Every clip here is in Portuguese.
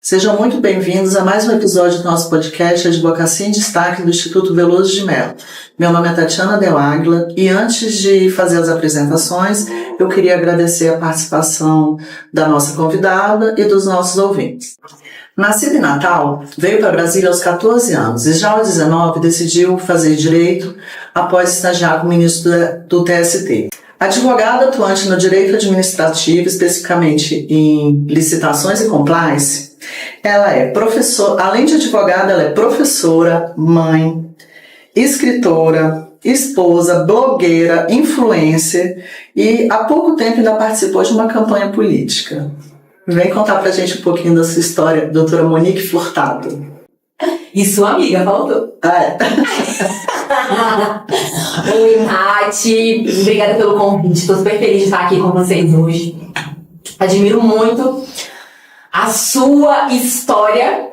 Sejam muito bem-vindos a mais um episódio do nosso podcast Advocacia em Destaque do Instituto Veloso de Mello. Meu nome é Tatiana Del Águila e antes de fazer as apresentações, eu queria agradecer a participação da nossa convidada e dos nossos ouvintes. Nascida em Natal, veio para Brasília aos 14 anos e já aos 19 decidiu fazer direito após estagiar como ministro do TST. Advogada atuante no direito administrativo, especificamente em licitações e compliance, ela é professora, além de advogada, ela é professora, mãe, escritora, esposa, blogueira, influencer e há pouco tempo ainda participou de uma campanha política. Vem contar pra gente um pouquinho da sua história, doutora Monique Furtado. E sua amiga, faltou. Oi, Tati. Obrigada pelo convite. Estou super feliz de estar aqui com vocês hoje. Admiro muito a sua história,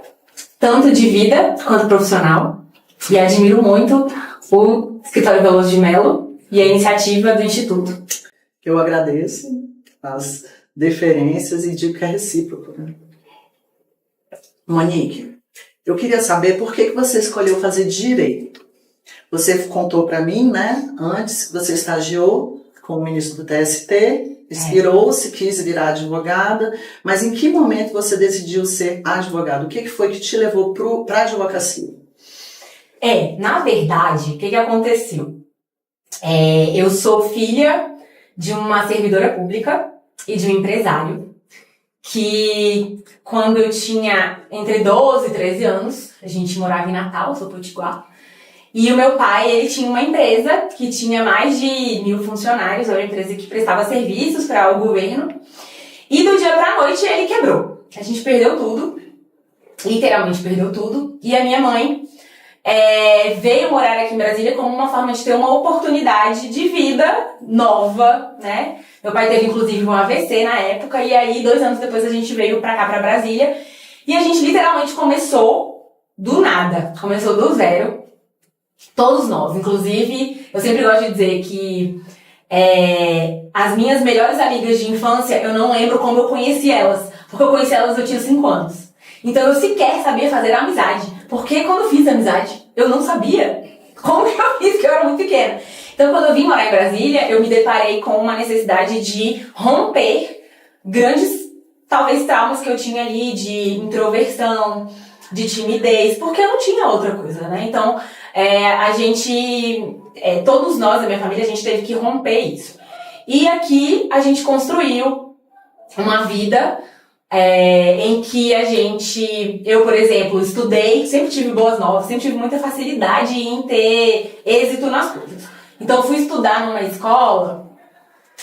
tanto de vida quanto profissional. E admiro muito o Escritório Veloso de Mello e a iniciativa do Instituto. Eu agradeço as deferências e digo que é recíproco, né? Monique, eu queria saber por que você escolheu fazer direito. Você contou para mim, né, antes que você estagiou como ministro do TST, inspirou-se, quis virar advogada, mas em que momento você decidiu ser advogado? O que foi que te levou para a advocacia? Na verdade, o que aconteceu? Eu sou filha de uma servidora pública e de um empresário que, quando eu tinha entre 12 e 13 anos, a gente morava em Natal, sou potiguar, e o meu pai, ele tinha uma empresa que tinha mais de 1.000 funcionários, era uma empresa que prestava serviços para o governo, e do dia para a noite ele quebrou. A gente perdeu tudo, literalmente perdeu tudo, e a minha mãe veio morar aqui em Brasília como uma forma de ter uma oportunidade de vida nova, né? Meu pai teve, inclusive, um AVC na época, e aí, 2 anos depois, a gente veio pra cá, pra Brasília, e a gente literalmente começou do nada, começou do zero, todos nós. Inclusive, eu sempre gosto de dizer que as minhas melhores amigas de infância, eu não lembro como eu conheci elas, porque eu conheci elas eu tinha 5 anos. Então, eu sequer sabia fazer amizade, porque quando eu fiz amizade, eu não sabia como que eu fiz, porque eu era muito pequena. Então, quando eu vim morar em Brasília, eu me deparei com uma necessidade de romper grandes, talvez, traumas que eu tinha ali, de introversão, de timidez, porque eu não tinha outra coisa, né? Então, a gente, todos nós da minha família, a gente teve que romper isso. E aqui, a gente construiu uma vida em que eu, por exemplo, estudei, sempre tive boas notas, sempre tive muita facilidade em ter êxito nas coisas. Então, eu fui estudar numa escola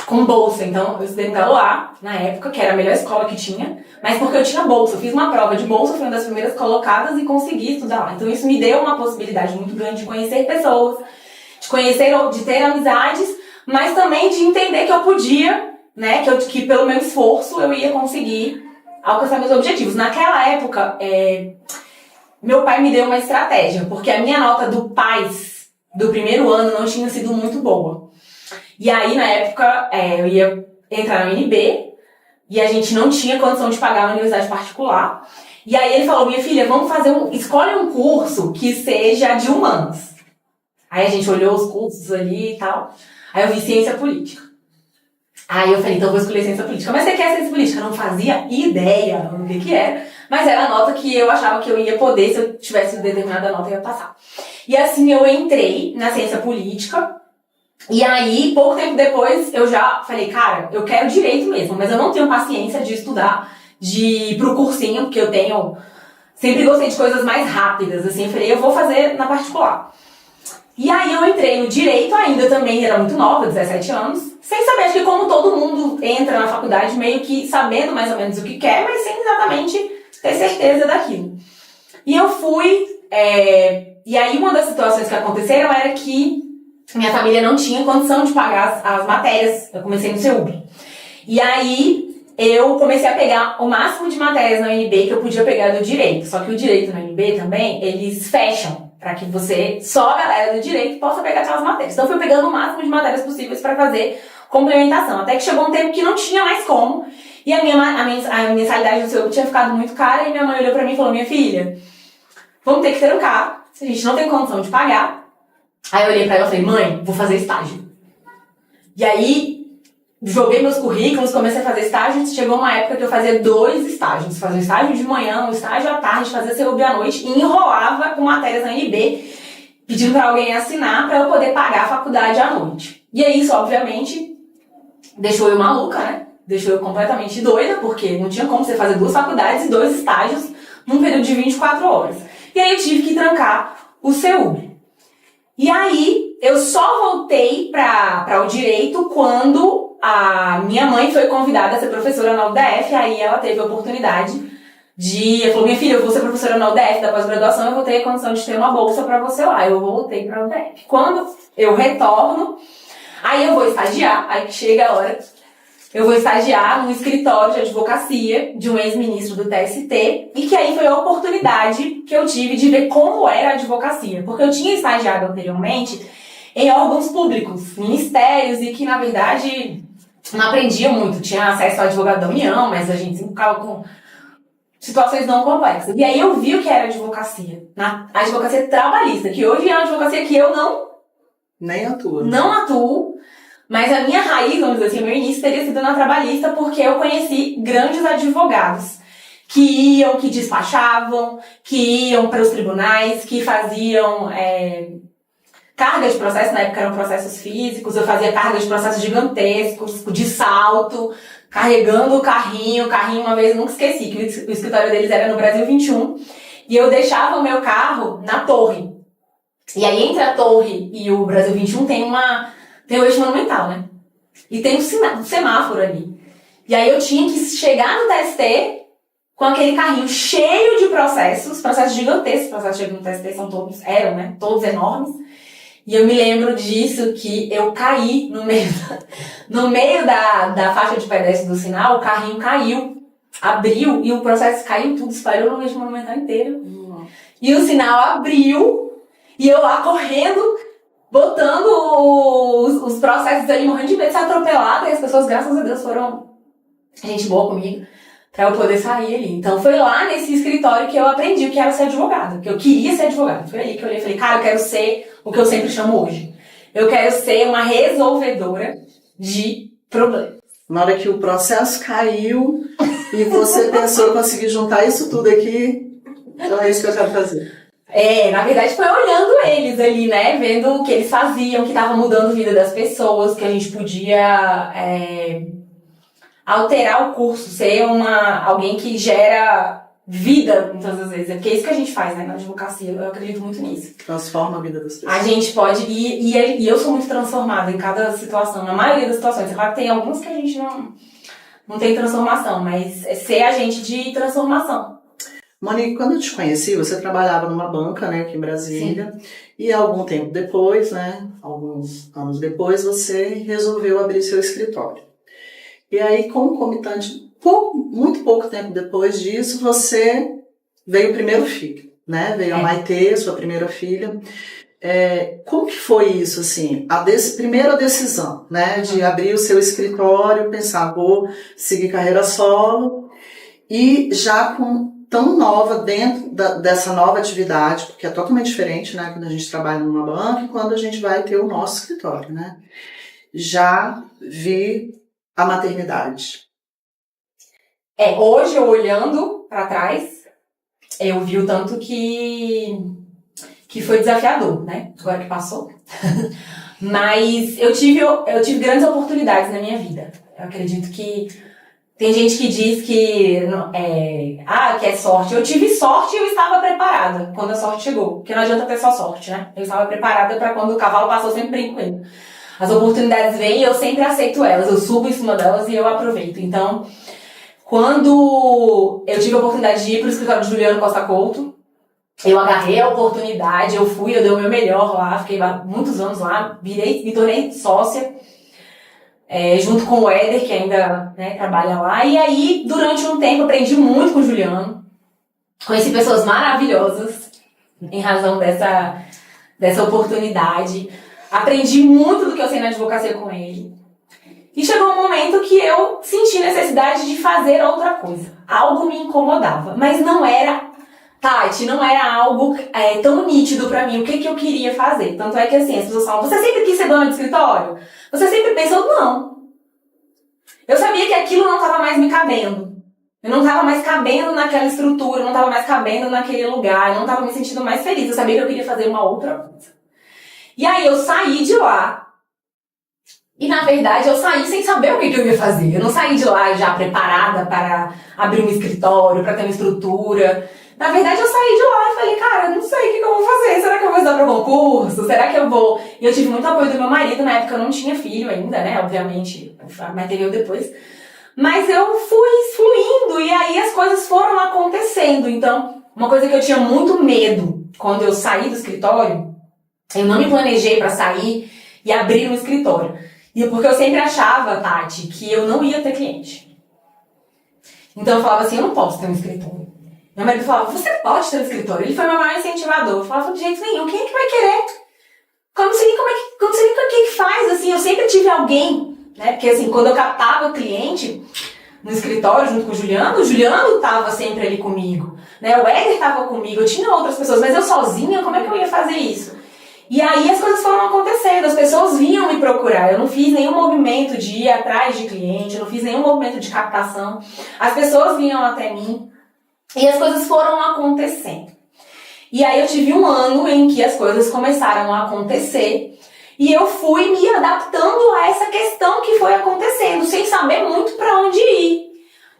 com bolsa. Então, eu estudei no Galois, na época, que era a melhor escola que tinha, mas porque eu tinha bolsa. Eu fiz uma prova de bolsa, fui uma das primeiras colocadas e consegui estudar lá. Então, isso me deu uma possibilidade muito grande de conhecer pessoas, de ter amizades, mas também de entender que eu podia, né, que pelo meu esforço eu ia conseguir alcançar meus objetivos. Naquela época, meu pai me deu uma estratégia, porque a minha nota do PAS do primeiro ano não tinha sido muito boa. E aí, na época, eu ia entrar na UNB e a gente não tinha condição de pagar uma universidade particular. E aí ele falou, minha filha, escolhe um curso que seja de humanas. Aí a gente olhou os cursos ali e tal. Aí eu vi ciência política. Aí eu falei, então eu vou escolher ciência política. Mas você quer ciência política? Eu não fazia ideia do que era, mas era a nota que eu achava que eu ia poder, se eu tivesse determinada nota, eu ia passar. E assim eu entrei na ciência política, e aí, pouco tempo depois, eu já falei, cara, eu quero direito mesmo, mas eu não tenho paciência de estudar, de ir pro cursinho, porque sempre gostei de coisas mais rápidas, assim, eu falei, eu vou fazer na particular. E aí eu entrei no direito ainda, também era muito nova, 17 anos, sem saber, acho que como todo mundo entra na faculdade, meio que sabendo mais ou menos o que quer, mas sem exatamente ter certeza daquilo. E eu fui, e aí uma das situações que aconteceram era que minha família não tinha condição de pagar as matérias, eu comecei no CEUB. E aí eu comecei a pegar o máximo de matérias na UNB que eu podia pegar do direito, só que o direito na UNB também, eles fecham para que só a galera do direito possa pegar aquelas matérias. Então eu fui pegando o máximo de matérias possíveis para fazer complementação, até que chegou um tempo que não tinha mais como, E a mensalidade do seu tinha ficado muito cara e minha mãe olhou pra mim e falou, minha filha, vamos ter que trancar, se a gente não tem condição de pagar. Aí eu olhei pra ela e falei, mãe, vou fazer estágio. E aí, joguei meus currículos, comecei a fazer estágio, chegou uma época que eu fazia 2 estágios. Fazia um estágio de manhã, um estágio à tarde, fazia CUB à noite e enrolava com matérias na NB, pedindo pra alguém assinar pra eu poder pagar a faculdade à noite. E aí isso, obviamente, deixou eu maluca, né? Deixou eu completamente doida, porque não tinha como você fazer 2 faculdades e 2 estágios num período de 24 horas. E aí eu tive que trancar o CUB. E aí, eu só voltei para o direito quando a minha mãe foi convidada a ser professora na UDF, aí ela teve a oportunidade ela falou, minha filha, eu vou ser professora na UDF da pós-graduação, eu vou ter a condição de ter uma bolsa para você lá. Eu voltei para a UDF. Quando eu retorno, aí eu vou estagiar, aí que chega a hora, eu vou estagiar num escritório de advocacia de um ex-ministro do TST, e que aí foi a oportunidade que eu tive de ver como era a advocacia, porque eu tinha estagiado anteriormente em órgãos públicos, ministérios, e que na verdade não aprendia muito, tinha acesso ao advogado da União, mas a gente sempre ficava com situações não complexas. E aí eu vi o que era a advocacia, a advocacia trabalhista, que hoje é uma advocacia que eu nem atuo. Não atuo. Mas a minha raiz, vamos dizer assim, o meu início teria sido na trabalhista, porque eu conheci grandes advogados que despachavam, que iam para os tribunais, que faziam carga de processo, na época eram processos físicos, eu fazia carga de processos gigantescos, de salto, carregando o carrinho uma vez eu nunca esqueci, que o escritório deles era no Brasil 21, e eu deixava o meu carro na torre. E aí entre a torre e o Brasil 21 tem o eixo monumental, né? E tem um semáforo ali. E aí eu tinha que chegar no TST com aquele carrinho cheio de processos gigantescos. Os processos chegam no TST eram, né? Todos enormes. E eu me lembro disso, que eu caí no meio da faixa de pedestre do sinal, o carrinho caiu, abriu, e o processo caiu tudo, espalhou no eixo monumental inteiro. E o sinal abriu, e eu lá correndo, botando os processos ali, morrendo de medo de ser atropelada, e as pessoas, graças a Deus, foram gente boa comigo, pra eu poder sair ali. Então foi lá nesse escritório que eu aprendi o que era ser advogada, que eu queria ser advogada. Foi ali que eu olhei e falei, cara, eu quero ser o que eu sempre chamo hoje. Eu quero ser uma resolvedora de problemas. Na hora que o processo caiu e você pensou, conseguir juntar isso tudo aqui, então é isso que eu quero fazer. Na verdade foi olhando eles ali, né, vendo o que eles faziam, que estava mudando a vida das pessoas, que a gente podia alterar o curso, ser alguém que gera vida, muitas das vezes. Porque é isso que a gente faz, né, na advocacia, eu acredito muito nisso. Transforma a vida das pessoas. A gente pode, e eu sou muito transformada em cada situação, na maioria das situações. É claro que tem algumas que a gente não tem transformação, mas é ser agente de transformação. Monique, quando eu te conheci, você trabalhava numa banca, né, aqui em Brasília. Sim. E algum tempo depois, né, alguns anos depois, você resolveu abrir seu escritório. E aí, concomitante, muito pouco tempo depois disso, você veio o primeiro filho, né? Veio a Maitê, sua primeira filha. Como que foi isso, assim? Primeira decisão, né, de abrir o seu escritório, pensar, vou seguir carreira solo, e já tão nova dentro dessa nova atividade, porque é totalmente diferente, né, quando a gente trabalha numa banca e quando a gente vai ter o nosso escritório, né? Já vi a maternidade. Hoje, eu olhando para trás, eu vi o tanto que foi desafiador, né? Agora que passou. Mas eu tive grandes oportunidades na minha vida. Eu acredito que tem gente que diz que é sorte. Eu tive sorte e eu estava preparada quando a sorte chegou. Porque não adianta ter só sorte, né? Eu estava preparada para quando o cavalo passou, eu sempre brinco com ele. As oportunidades vêm e eu sempre aceito elas. Eu subo em cima delas e eu aproveito. Então, quando eu tive a oportunidade de ir para o escritório de Juliano Costa Couto, eu agarrei a oportunidade, eu dei o meu melhor lá, fiquei muitos anos lá, me tornei sócia, junto com o Éder, que ainda, né, trabalha lá. E aí, durante um tempo, aprendi muito com o Juliano. Conheci pessoas maravilhosas em razão dessa oportunidade. Aprendi muito do que eu sei na advocacia com ele. E chegou um momento que eu senti necessidade de fazer outra coisa. Algo me incomodava, mas não era, Tati, não era algo tão nítido pra mim o que eu queria fazer. Tanto é que assim, as pessoas falam, você sempre quis ser dona de escritório? Você sempre pensou, não. Eu sabia que aquilo não estava mais me cabendo. Eu não estava mais cabendo naquela estrutura, eu não estava mais cabendo naquele lugar, eu não estava me sentindo mais feliz. Eu sabia que eu queria fazer uma outra coisa. E aí eu saí de lá. E na verdade eu saí sem saber o que eu ia fazer. Eu não saí de lá já preparada para abrir um escritório, para ter uma estrutura. Na verdade eu saí de lá e falei, cara, não sei o que eu vou fazer. Será que eu vou estudar para concurso? Será que eu vou... E eu tive muito apoio do meu marido, na época eu não tinha filho ainda, né? Obviamente, mas teve eu depois. Mas eu fui fluindo e aí as coisas foram acontecendo. Então, uma coisa que eu tinha muito medo quando eu saí do escritório, eu não me planejei para sair e abrir um escritório. E porque eu sempre achava, Tati, que eu não ia ter cliente. Então eu falava assim, eu não posso ter um escritório. Meu marido falava, você pode ter um escritório. Ele foi meu maior incentivador. Eu falava, de jeito nenhum, quem é que vai querer? Eu não sei nem o que faz, assim, eu sempre tive alguém, né? Porque assim, quando eu captava o cliente no escritório junto com o Juliano estava sempre ali comigo, né? O Éder estava comigo, eu tinha outras pessoas, mas eu sozinha, como é que eu ia fazer isso? E aí as coisas foram acontecendo, as pessoas vinham me procurar, eu não fiz nenhum movimento de ir atrás de cliente, eu não fiz nenhum movimento de captação, as pessoas vinham até mim e as coisas foram acontecendo. E aí eu tive um ano em que as coisas começaram a acontecer e eu fui me adaptando a essa questão que foi acontecendo, sem saber muito para onde ir.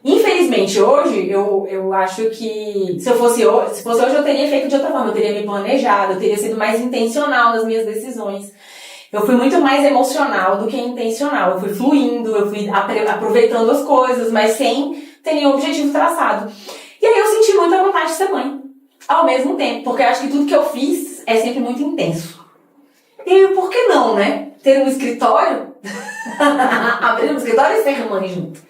Infelizmente, hoje, eu acho que se fosse hoje, eu teria feito de outra forma, eu teria me planejado, eu teria sido mais intencional nas minhas decisões. Eu fui muito mais emocional do que intencional, eu fui fluindo, eu fui aproveitando as coisas, mas sem ter nenhum objetivo traçado. E aí eu senti muita vontade de ser mãe, ao mesmo tempo, porque eu acho que tudo que eu fiz é sempre muito intenso. E aí, por que não, né? Ter um escritório, abrir um escritório e ser mãe junto.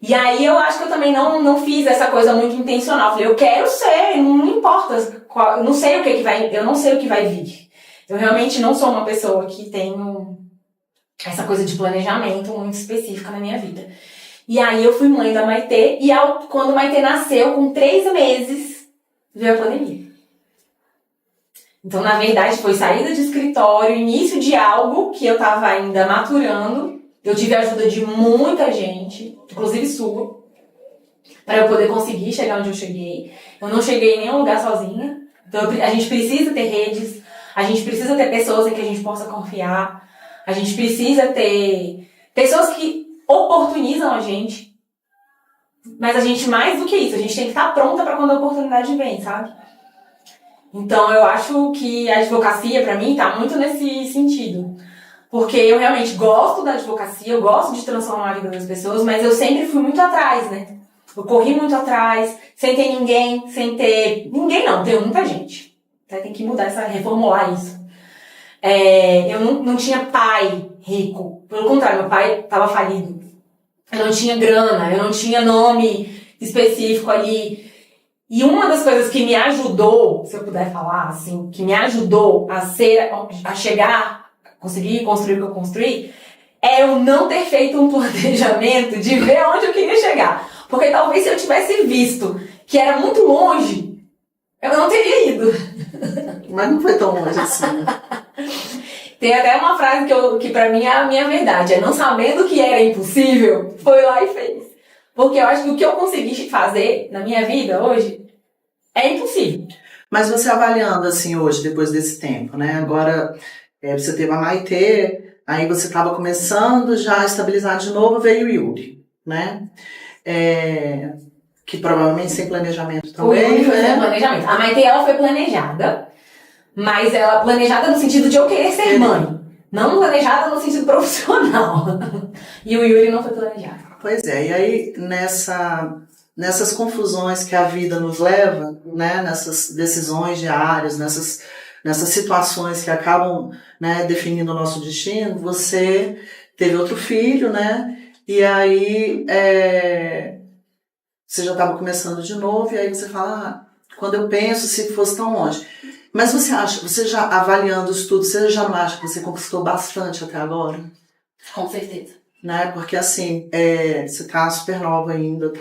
E aí eu acho que eu também não fiz essa coisa muito intencional. Eu falei, eu quero ser, não importa, eu não sei o que vai vir. Eu realmente não sou uma pessoa que tenho essa coisa de planejamento muito específica na minha vida. E aí eu fui mãe da Maitê, e quando a Maitê nasceu, com 3 meses, veio a pandemia. Então, na verdade, foi saída de escritório, início de algo que eu estava ainda maturando. Eu tive a ajuda de muita gente, inclusive sua, para eu poder conseguir chegar onde eu cheguei. Eu não cheguei em nenhum lugar sozinha. Então, a gente precisa ter redes, a gente precisa ter pessoas em que a gente possa confiar, a gente precisa ter pessoas que oportunizam a gente. Mas a gente, mais do que isso, a gente tem que estar pronta para quando a oportunidade vem, sabe? Então, eu acho que a advocacia, para mim, tá muito nesse sentido. Porque eu realmente gosto da advocacia, eu gosto de transformar a vida das pessoas, mas eu sempre fui muito atrás, né? Eu corri muito atrás, sem ter ninguém, Ninguém não, tem muita gente. Tem que mudar reformular isso. Eu não tinha pai rico. Pelo contrário, meu pai estava falido. Eu não tinha grana, eu não tinha nome específico ali. E uma das coisas que me ajudou, se eu puder falar assim, que me ajudou a chegar, conseguir construir o que eu construí, é eu não ter feito um planejamento de ver onde eu queria chegar. Porque talvez se eu tivesse visto que era muito longe, eu não teria ido. Mas não foi tão longe assim. Tem até uma frase que pra mim é a minha verdade, não sabendo que era impossível, foi lá e fez. Porque eu acho que o que eu consegui fazer na minha vida hoje é impossível. Mas você avaliando assim hoje, depois desse tempo, né? Agora você teve a Maitê, aí você estava começando já a estabilizar de novo, veio o Yuri, né? Que provavelmente sem planejamento também. O Yuri foi sem planejamento. A Maitê, ela foi planejada, mas ela planejada no sentido de eu querer ser mãe. Não planejada no sentido profissional. E o Yuri não foi planejado. Pois é, e aí nessas confusões que a vida nos leva, né, nessas decisões diárias, nessas situações que acabam, né, definindo o nosso destino, você teve outro filho, né, e aí você já estava começando de novo, e aí você fala, quando eu penso se fosse tão longe. Mas você já avaliando isso tudo, você já não acha que você conquistou bastante até agora? Com certeza. né? Porque assim, você tá super nova ainda,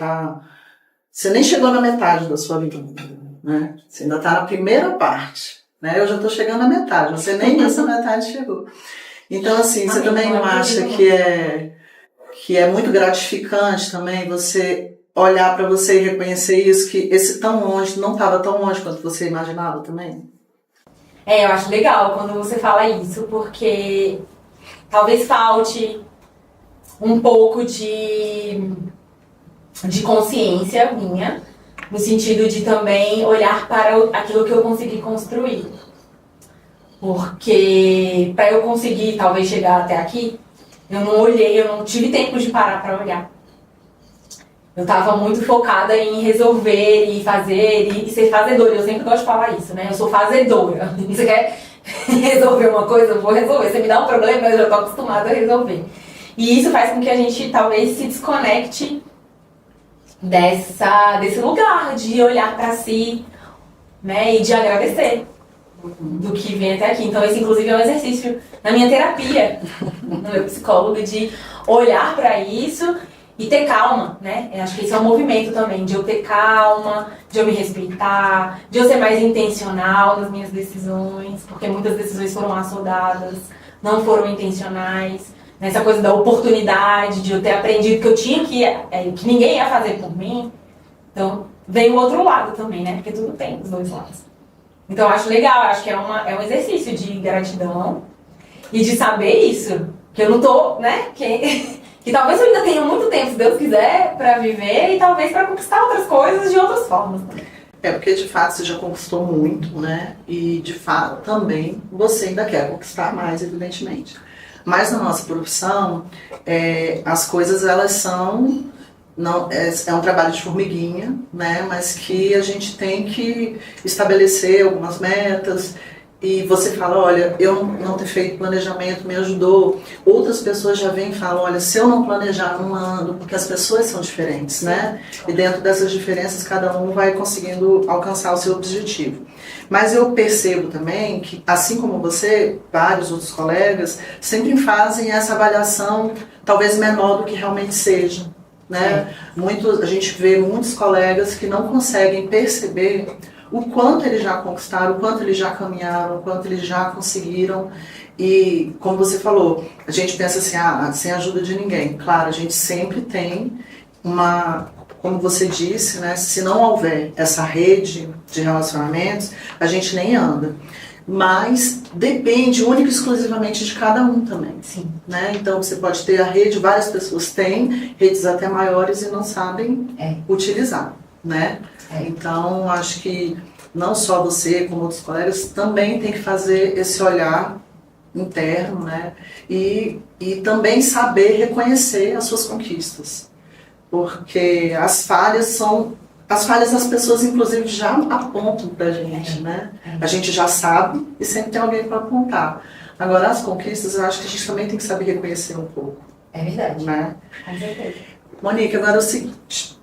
você nem chegou na metade da sua vida, né? Você ainda tá na primeira parte, né? Eu já tô chegando na metade, você nem nessa metade chegou. Então, assim, você também não acha que é muito gratificante também você olhar para você e reconhecer isso, que esse tão longe não estava tão longe quanto você imaginava também? Eu acho legal quando você fala isso, porque talvez falte um pouco de consciência minha, no sentido de também olhar para aquilo que eu consegui construir. Porque para eu conseguir talvez chegar até aqui, eu não tive tempo de parar para olhar. Eu estava muito focada em resolver e fazer e ser fazedora. Eu sempre gosto de falar isso, né? Eu sou fazedora. Você quer resolver uma coisa? Eu vou resolver. Você me dá um problema, eu já estou acostumada a resolver. E isso faz com que a gente talvez se desconecte desse lugar de olhar para si, né? E de agradecer do que vem até aqui. Então esse inclusive é um exercício na minha terapia, no meu psicólogo, de olhar para isso e ter calma, né? Eu acho que esse é um movimento também, de eu ter calma, de eu me respeitar, de eu ser mais intencional nas minhas decisões, porque muitas decisões foram assodadas, não foram intencionais. Nessa coisa da oportunidade, de eu ter aprendido que eu tinha que ninguém ia fazer por mim. Então, vem o outro lado também, né? Porque tudo tem os dois lados. Então, eu acho legal, acho que é um exercício de gratidão e de saber isso. Que eu não tô, né? Que talvez eu ainda tenha muito tempo, se Deus quiser, para viver e talvez para conquistar outras coisas de outras formas. Porque de fato você já conquistou muito, né? E de fato também você ainda quer conquistar mais, evidentemente. Mas na nossa profissão, as coisas elas são... Não, é um trabalho de formiguinha, né? Mas que a gente tem que estabelecer algumas metas. E você fala, olha, eu não ter feito planejamento me ajudou. Outras pessoas já vêm e falam, olha, se eu não planejar, não ando, porque as pessoas são diferentes, né? E dentro dessas diferenças, cada um vai conseguindo alcançar o seu objetivo. Mas eu percebo também que, assim como você, vários outros colegas, sempre fazem essa avaliação talvez menor do que realmente seja, né? A gente vê muitos colegas que não conseguem perceber o quanto eles já conquistaram, o quanto eles já caminharam, o quanto eles já conseguiram. E, como você falou, a gente pensa assim, sem ajuda de ninguém. Claro, a gente sempre tem como você disse, né, se não houver essa rede de relacionamentos, a gente nem anda. Mas depende única e exclusivamente de cada um também. Sim. Né? Então você pode ter a rede, várias pessoas têm, redes até maiores e não sabem utilizar. Né? Então acho que não só você, como outros colegas, também tem que fazer esse olhar interno, né? E também saber reconhecer as suas conquistas. Porque as falhas as pessoas, inclusive, já apontam pra gente, né? A gente já sabe e sempre tem alguém para apontar. Agora, as conquistas, eu acho que a gente também tem que saber reconhecer um pouco. É verdade. Né? Com certeza. Monique, agora é o seguinte,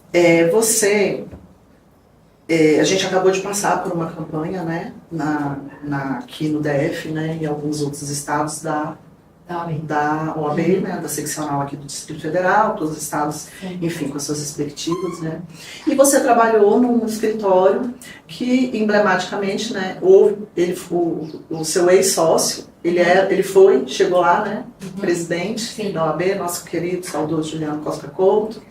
a gente acabou de passar por uma campanha, né? Aqui no DF, né? E em alguns outros estados da OAB, né, da seccional aqui do Distrito Federal, todos os estados, enfim, com as suas respectivas, né. E você trabalhou num escritório que, emblematicamente, né, o seu ex-sócio, chegou lá, né, presidente da OAB, nosso querido, saudoso Juliano Costa Couto,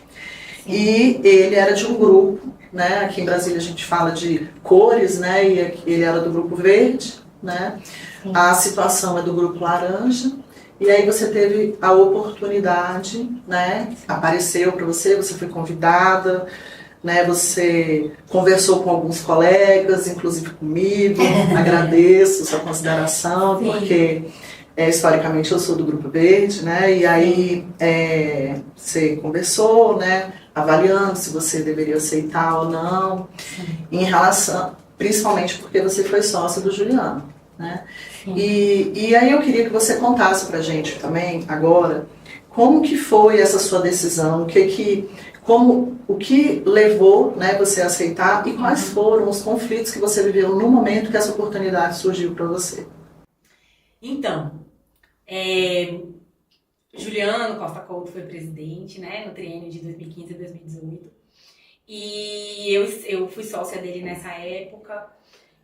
e ele era de um grupo, né, aqui em Brasília a gente fala de cores, né, e ele era do grupo verde, né, a situação é do grupo laranja. E aí você teve a oportunidade, né? Apareceu para você foi convidada, né? Você conversou com alguns colegas, inclusive comigo. Agradeço sua consideração, porque historicamente eu sou do Grupo Verde, né? E aí você conversou, né? Avaliando se você deveria aceitar ou não, em relação, principalmente porque você foi sócia do Juliano. Né? E aí eu queria que você contasse pra gente também, agora, como que foi essa sua decisão, o que levou, né, você a aceitar e quais foram os conflitos que você viveu no momento que essa oportunidade surgiu para você. Então, Juliano Costa Couto foi presidente, né, no triênio de 2015 a 2018. E eu fui sócia dele nessa época.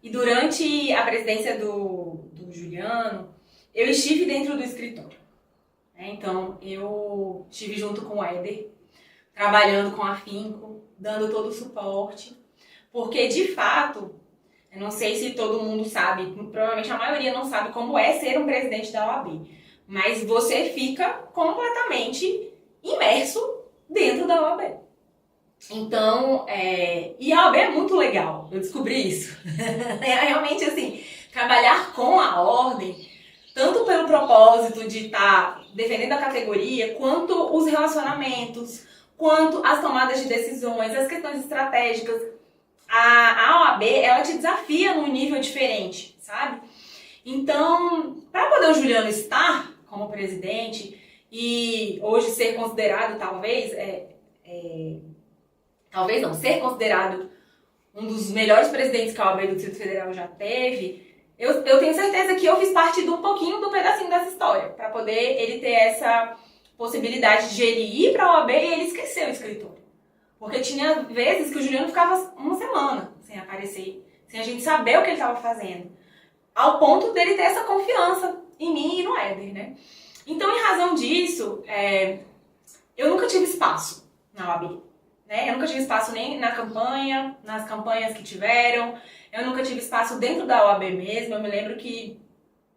E durante a presidência do Juliano, eu estive dentro do escritório. Né? Então, eu estive junto com o Éder, trabalhando com afinco, dando todo o suporte. Porque, de fato, eu não sei se todo mundo sabe, provavelmente a maioria não sabe como é ser um presidente da OAB. Mas você fica completamente imerso dentro da OAB. Então, e a OAB é muito legal, eu descobri isso. Realmente, assim, trabalhar com a ordem, tanto pelo propósito de estar defendendo a categoria, quanto os relacionamentos, quanto as tomadas de decisões, as questões estratégicas. A OAB, ela te desafia num nível diferente, sabe? Então, para poder o Juliano estar como presidente e hoje ser considerado, talvez não, ser considerado um dos melhores presidentes que a OAB do Distrito Federal já teve, eu tenho certeza que eu fiz parte de um pouquinho do pedacinho dessa história, para poder ele ter essa possibilidade de ele ir para a OAB e ele esquecer o escritório. Porque tinha vezes que o Juliano ficava uma semana sem aparecer, sem a gente saber o que ele estava fazendo, ao ponto dele ter essa confiança em mim e no Éder, né? Então, em razão disso, eu nunca tive espaço na OAB. Né? Eu nunca tive espaço nem na campanha, nas campanhas que tiveram. Eu nunca tive espaço dentro da OAB mesmo. Eu me lembro que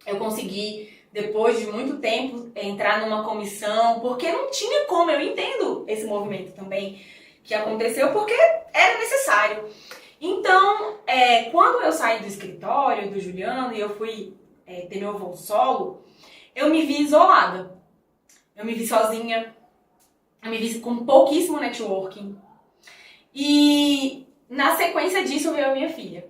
eu consegui, depois de muito tempo, entrar numa comissão, porque não tinha como. Eu entendo esse movimento também que aconteceu, porque era necessário. Então, quando eu saí do escritório do Juliano e eu fui ter meu voo solo, eu me vi isolada. Eu me vi sozinha. Eu me vi com pouquíssimo networking. E na sequência disso veio a minha filha.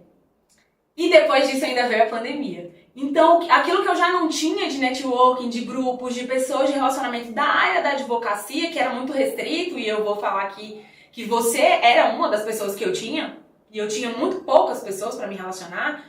E depois disso ainda veio a pandemia. Então, aquilo que eu já não tinha de networking, de grupos, de pessoas de relacionamento da área da advocacia, que era muito restrito, e eu vou falar aqui que você era uma das pessoas que eu tinha, e eu tinha muito poucas pessoas para me relacionar.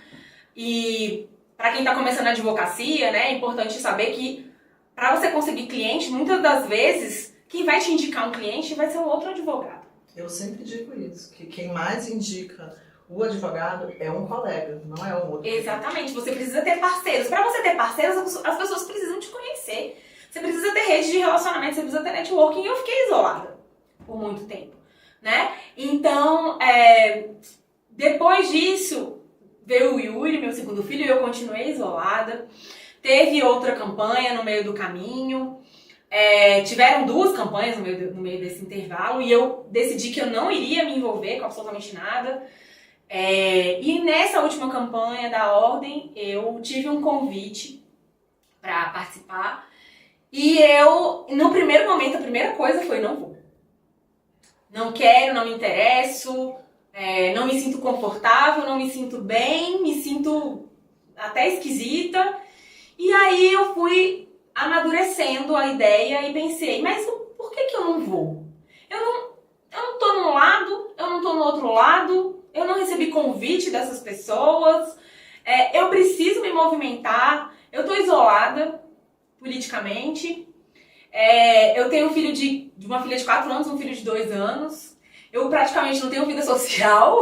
E para quem está começando a advocacia, né, é importante saber que para você conseguir cliente, muitas das vezes, quem vai te indicar um cliente vai ser um outro advogado. Eu sempre digo isso, que quem mais indica o advogado é um colega, não é um outro. Exatamente, você precisa ter parceiros. Para você ter parceiros, as pessoas precisam te conhecer. Você precisa ter rede de relacionamento, você precisa ter networking. E eu fiquei isolada por muito tempo, né? Então, depois disso, veio o Yuri, meu segundo filho, e eu continuei isolada. Teve outra campanha no meio do caminho. Tiveram 2 campanhas no meio desse intervalo e eu decidi que eu não iria me envolver com absolutamente nada. E nessa última campanha da Ordem, eu tive um convite para participar e eu, no primeiro momento, a primeira coisa foi: não vou. Não quero, não me interesso, não me sinto confortável, não me sinto bem, me sinto até esquisita. E aí eu fui amadurecendo a ideia e pensei, mas por que eu não vou? Eu não tô num lado, eu não tô no outro lado, eu não recebi convite dessas pessoas, eu preciso me movimentar, eu tô isolada politicamente, eu tenho uma filha de 4 anos, um filho de 2 anos, eu praticamente não tenho vida social,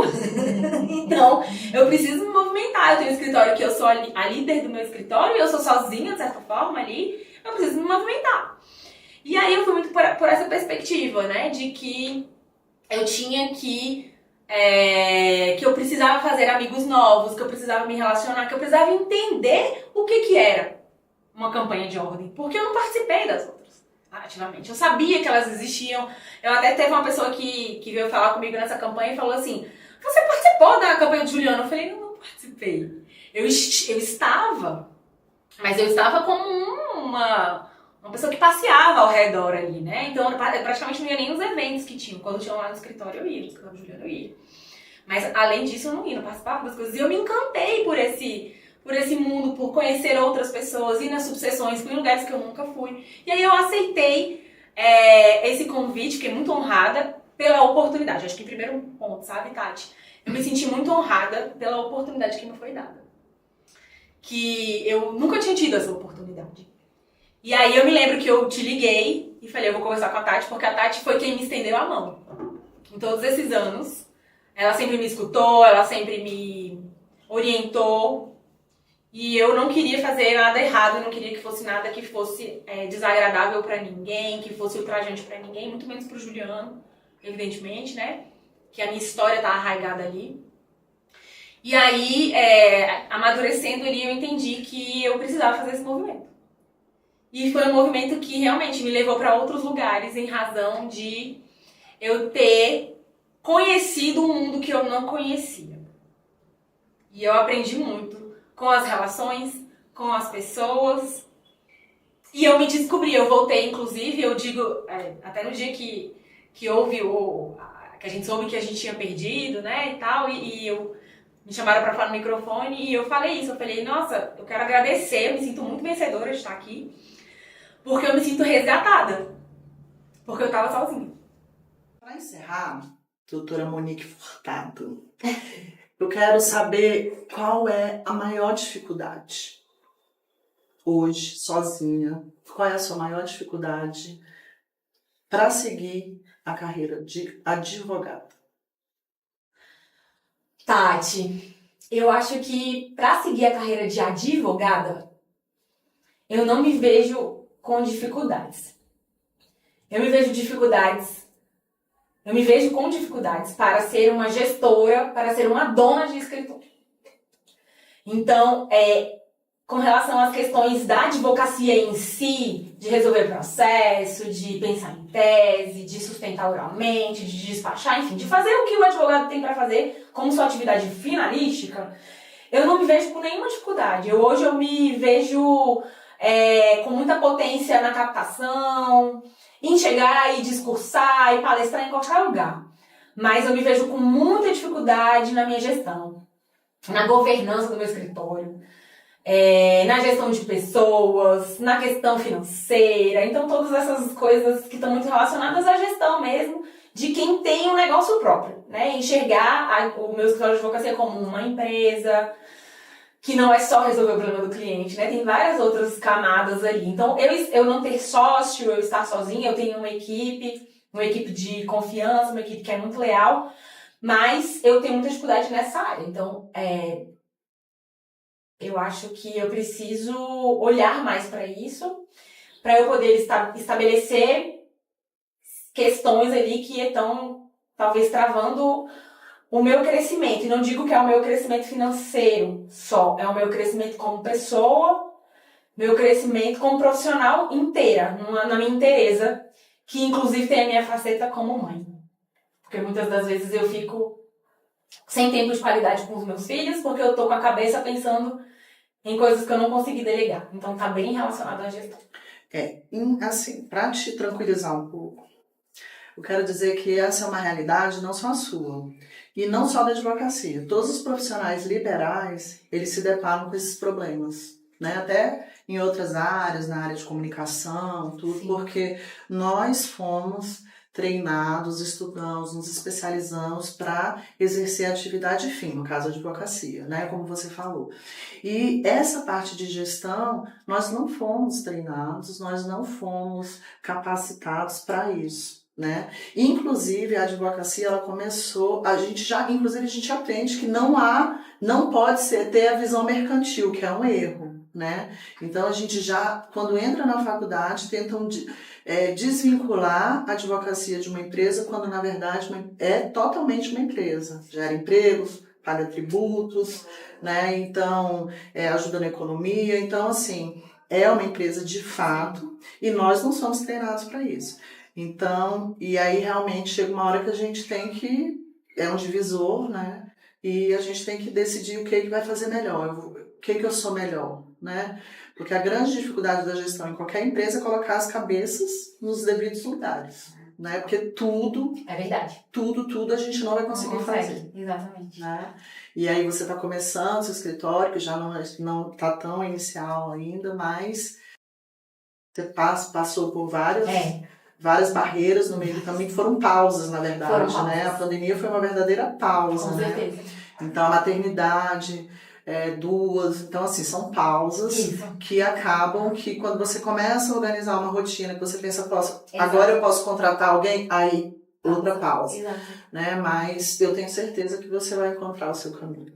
então eu preciso me movimentar. Eu tenho um escritório que eu sou a líder do meu escritório e eu sou sozinha, de certa forma, ali, eu preciso me movimentar. E aí eu fui muito por essa perspectiva, né, de que eu tinha que eu precisava fazer amigos novos, que eu precisava me relacionar, que eu precisava entender o que era uma campanha de ordem, porque eu não participei das outras ativamente. Eu sabia que elas existiam. Eu até teve uma pessoa que veio falar comigo nessa campanha e falou assim: você participou da campanha de Juliano? Eu falei: não participei. Eu estava, mas eu estava como uma pessoa que passeava ao redor ali, né? Então eu praticamente não ia nem nos eventos que tinham. Quando tinham lá no escritório eu ia, no escritório de Juliano eu ia. Mas além disso eu não ia, não participava das coisas. E eu me encantei por esse mundo, por conhecer outras pessoas, ir nas subseções, fui em lugares que eu nunca fui. E aí eu aceitei esse convite, fiquei muito honrada pela oportunidade. Acho que primeiro ponto, sabe, Tati? Eu me senti muito honrada pela oportunidade que me foi dada. Que eu nunca tinha tido essa oportunidade. E aí eu me lembro que eu te liguei e falei, eu vou conversar com a Tati, porque a Tati foi quem me estendeu a mão. Em todos esses anos, ela sempre me escutou, ela sempre me orientou. E eu não queria fazer nada errado, eu não queria que fosse nada que fosse desagradável pra ninguém, que fosse ultrajante pra ninguém, muito menos pro Juliano, evidentemente, né? Que a minha história tá arraigada ali. E aí, amadurecendo ali, eu entendi que eu precisava fazer esse movimento. E foi um movimento que realmente me levou para outros lugares em razão de eu ter conhecido um mundo que eu não conhecia. E eu aprendi muito com as relações, com as pessoas. E eu me descobri, eu voltei, inclusive, eu digo, até no dia que houve que a gente soube que a gente tinha perdido, né, e tal, e me chamaram para falar no microfone, e eu falei isso, eu falei, nossa, eu quero agradecer, eu me sinto muito vencedora de estar aqui, porque eu me sinto resgatada, porque eu tava sozinha. Para encerrar, doutora Monique Furtado, eu quero saber qual é a maior dificuldade hoje, sozinha. Qual é a sua maior dificuldade para seguir a carreira de advogada? Tati, eu acho que para seguir a carreira de advogada, eu não me vejo com dificuldades. Eu me vejo com dificuldades para ser uma gestora, para ser uma dona de escritório. Então, com relação às questões da advocacia em si, de resolver processo, de pensar em tese, de sustentar oralmente, de despachar, enfim, de fazer o que o advogado tem para fazer como sua atividade finalística, eu não me vejo com nenhuma dificuldade. Hoje eu me vejo com muita potência na captação, em chegar e discursar e palestrar em qualquer lugar. Mas eu me vejo com muita dificuldade na minha gestão, na governança do meu escritório, na gestão de pessoas, na questão financeira. Então, todas essas coisas que estão muito relacionadas à gestão mesmo, de quem tem um negócio próprio, né? Enxergar o meu escritório de advocacia como uma empresa, que não é só resolver o problema do cliente, né? Tem várias outras camadas ali. Então, eu não ter sócio, eu estar sozinha, eu tenho uma equipe de confiança, uma equipe que é muito leal, mas eu tenho muita dificuldade nessa área. Então, eu acho que eu preciso olhar mais para isso, para eu poder estabelecer questões ali que estão, talvez, travando o meu crescimento. E não digo que é o meu crescimento financeiro só, é o meu crescimento como pessoa, meu crescimento como profissional inteira, na minha inteireza, que inclusive tem a minha faceta como mãe. Porque muitas das vezes eu fico sem tempo de qualidade com os meus filhos, porque eu tô com a cabeça pensando em coisas que eu não consegui delegar. Então tá bem relacionado à gestão. Assim, para te tranquilizar um pouco, eu quero dizer que essa é uma realidade não só a sua, e não só da advocacia. Todos os profissionais liberais, eles se deparam com esses problemas, né? Até em outras áreas, na área de comunicação, tudo, sim, porque nós fomos treinados, estudamos, nos especializamos para exercer a atividade fim, no caso a advocacia, né? Como você falou. E essa parte de gestão, nós não fomos treinados, nós não fomos capacitados para isso, né? Inclusive a advocacia, ela começou, inclusive a gente aprende que não pode ter a visão mercantil, que é um erro, né? Então a gente já, quando entra na faculdade, tentam desvincular a advocacia de uma empresa, quando na verdade é totalmente uma empresa, gera empregos, paga tributos, né? Então ajuda na economia, então assim, é uma empresa de fato, e nós não somos treinados para isso. Então, e aí realmente chega uma hora que a gente tem que, é um divisor, né? E a gente tem que decidir o que vai fazer melhor, o que eu sou melhor, né? Porque a grande dificuldade da gestão em qualquer empresa é colocar as cabeças nos devidos lugares, né? Porque tudo... É verdade. Tudo a gente não vai conseguir fazer. Exatamente. Né? E aí você está começando seu escritório, que já não está tão inicial ainda, mas você passou por várias barreiras no meio do caminho, que foram pausas, na verdade, né? A pandemia foi uma verdadeira pausa, com né? certeza. Então, a maternidade, 2. Então, assim, são pausas Isso. que acabam que quando você começa a organizar uma rotina, que você pensa, Exato. agora eu posso contratar alguém, aí outra pausa, Exato. né? Mas eu tenho certeza que você vai encontrar o seu caminho.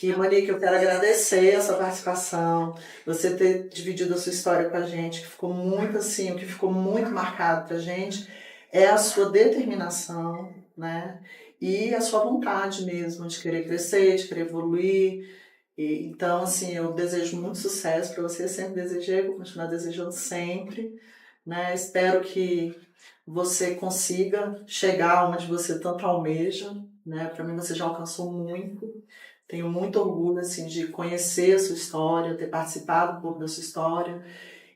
E, Monique, eu quero agradecer a sua participação, você ter dividido a sua história com a gente, que ficou muito assim, o que ficou muito marcado pra gente é a sua determinação, né? E a sua vontade mesmo de querer crescer, de querer evoluir. Então, assim, eu desejo muito sucesso para você, sempre desejei, vou continuar desejando sempre, né? Espero que você consiga chegar onde você tanto almeja, né? Para mim você já alcançou muito. Tenho muito orgulho assim de conhecer a sua história, ter participado um pouco da sua história.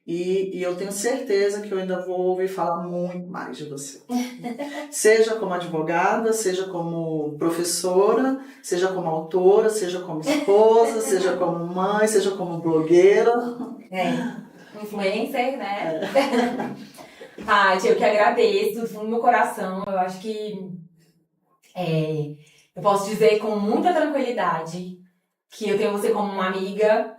E eu tenho certeza que eu ainda vou ouvir falar muito mais de você. Seja como advogada, seja como professora, seja como autora, seja como esposa, seja como mãe, seja como blogueira. Influencer, né? Tati, eu que agradeço do fundo do meu coração. Eu acho que eu posso dizer com muita tranquilidade que eu tenho você como uma amiga,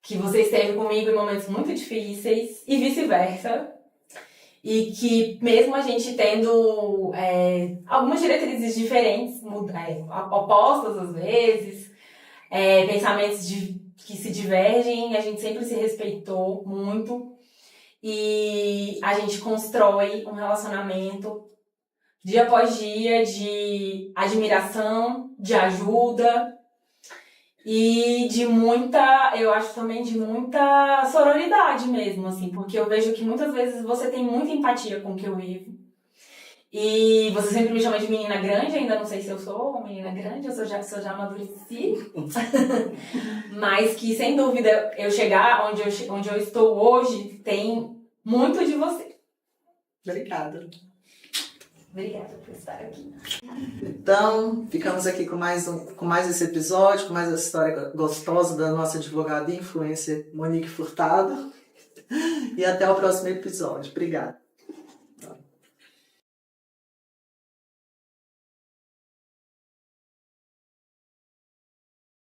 que você esteve comigo em momentos muito difíceis e vice-versa. E que mesmo a gente tendo algumas diretrizes diferentes, opostas às vezes, pensamentos que se divergem, a gente sempre se respeitou muito. E a gente constrói um relacionamento dia após dia de admiração, de ajuda e de muita, eu acho também de muita sororidade mesmo, assim, porque eu vejo que muitas vezes você tem muita empatia com o que eu vivo. E você sempre me chama de menina grande, ainda não sei se eu sou uma menina grande, se eu já amadureci. Mas que, sem dúvida, eu chegar onde eu estou hoje tem muito de você. Obrigada. Obrigada por estar aqui. Então, ficamos aqui com mais esse episódio, com mais essa história gostosa da nossa advogada e influencer Monique Furtado. E até o próximo episódio. Obrigada.